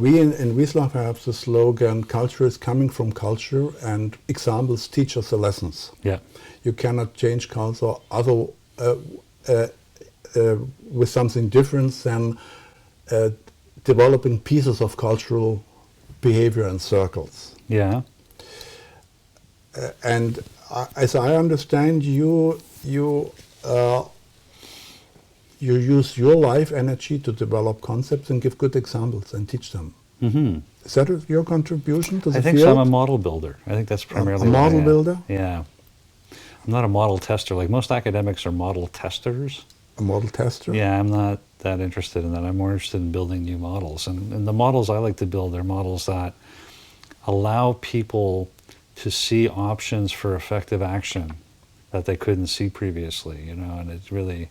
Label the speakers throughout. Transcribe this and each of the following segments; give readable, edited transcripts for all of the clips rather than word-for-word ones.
Speaker 1: We in Wiesloch have the slogan, culture is coming from culture, and examples teach us the lessons.
Speaker 2: Yeah.
Speaker 1: You cannot change culture with something different than developing pieces of cultural behavior in circles.
Speaker 2: Yeah.
Speaker 1: And as I understand, you use your life energy to develop concepts and give good examples and teach them.
Speaker 2: Mm-hmm.
Speaker 1: Is that your contribution to the
Speaker 2: I think
Speaker 1: field?
Speaker 2: so. I'm a model builder. I think that's primarily
Speaker 1: a
Speaker 2: what I
Speaker 1: model
Speaker 2: am.
Speaker 1: builder?
Speaker 2: Yeah. I'm not a model tester. Like most academics are model testers.
Speaker 1: A model tester?
Speaker 2: Yeah, I'm not that interested in that. I'm more interested in building new models. And the models I like to build are models that allow people to see options for effective action that they couldn't see previously, you know, and it's really,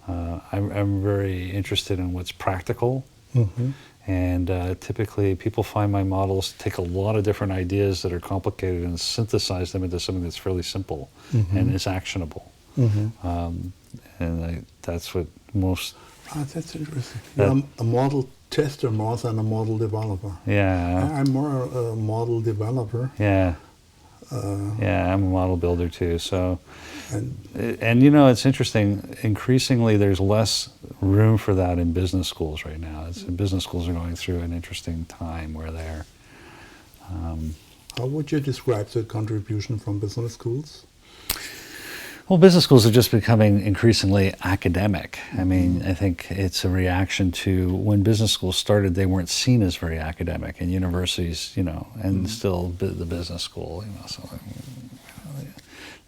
Speaker 2: I'm very interested in what's practical.
Speaker 1: Mm-hmm.
Speaker 2: And typically people find my models take a lot of different ideas that are complicated and synthesize them into something that's fairly simple
Speaker 1: Mm-hmm.
Speaker 2: and is actionable.
Speaker 1: Mm-hmm.
Speaker 2: That's what most...
Speaker 1: That's interesting. You're a model tester more than a model developer.
Speaker 2: Yeah.
Speaker 1: I'm more a model developer.
Speaker 2: Yeah. Yeah, I'm a model builder too. So,
Speaker 1: and
Speaker 2: you know, it's interesting. Increasingly, there's less room for that in business schools right now. Business schools are going through an interesting time where they're.
Speaker 1: How would you describe the contribution from business schools?
Speaker 2: Well, business schools are just becoming increasingly academic. I mean, I think it's a reaction to when business schools started, they weren't seen as very academic, and universities, you know, and still the business school, you know, so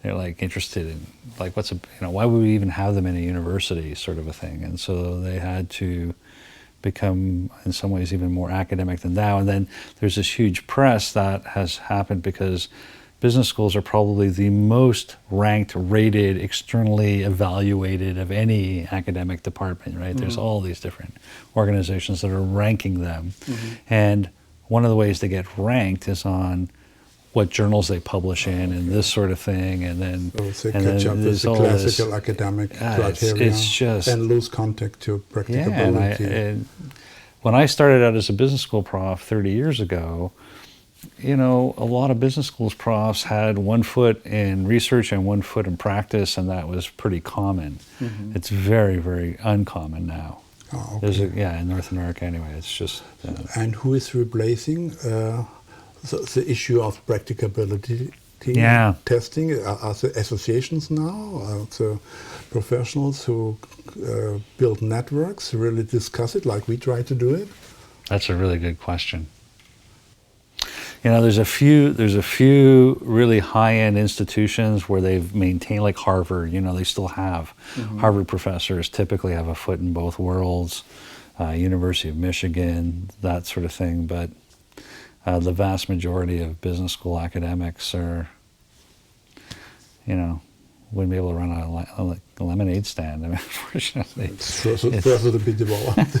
Speaker 2: they're like interested in like why would we even have them in a university sort of a thing, and so they had to become in some ways even more academic than now. And then there's this huge press that has happened because business schools are probably the most ranked, rated, externally evaluated of any academic department, right? Mm-hmm. There's all these different organizations that are ranking them. Mm-hmm. And one of the ways they get ranked is on what journals they publish in and this sort of thing. And then,
Speaker 1: so they catch up with the classical academic criteria
Speaker 2: it's just,
Speaker 1: and lose contact to practicability.
Speaker 2: And when I started out as a business school prof 30 years ago, you know, a lot of business schools profs had 1 foot in research and 1 foot in practice, and that was pretty common. Mm-hmm. It's very, very uncommon now.
Speaker 1: Oh, okay.
Speaker 2: In North America anyway, it's just...
Speaker 1: and who is replacing the issue of practicability testing? Are the associations now? Are the professionals who build networks really discuss it like we try to do it?
Speaker 2: That's a really good question. You know, there's a few really high-end institutions where they've maintained, like Harvard, you know, they still have. Mm-hmm. Harvard professors typically have a foot in both worlds, University of Michigan, that sort of thing. But the vast majority of business school academics are, you know, wouldn't be able to run a lemonade stand, I mean, unfortunately.
Speaker 1: It's further to be developed.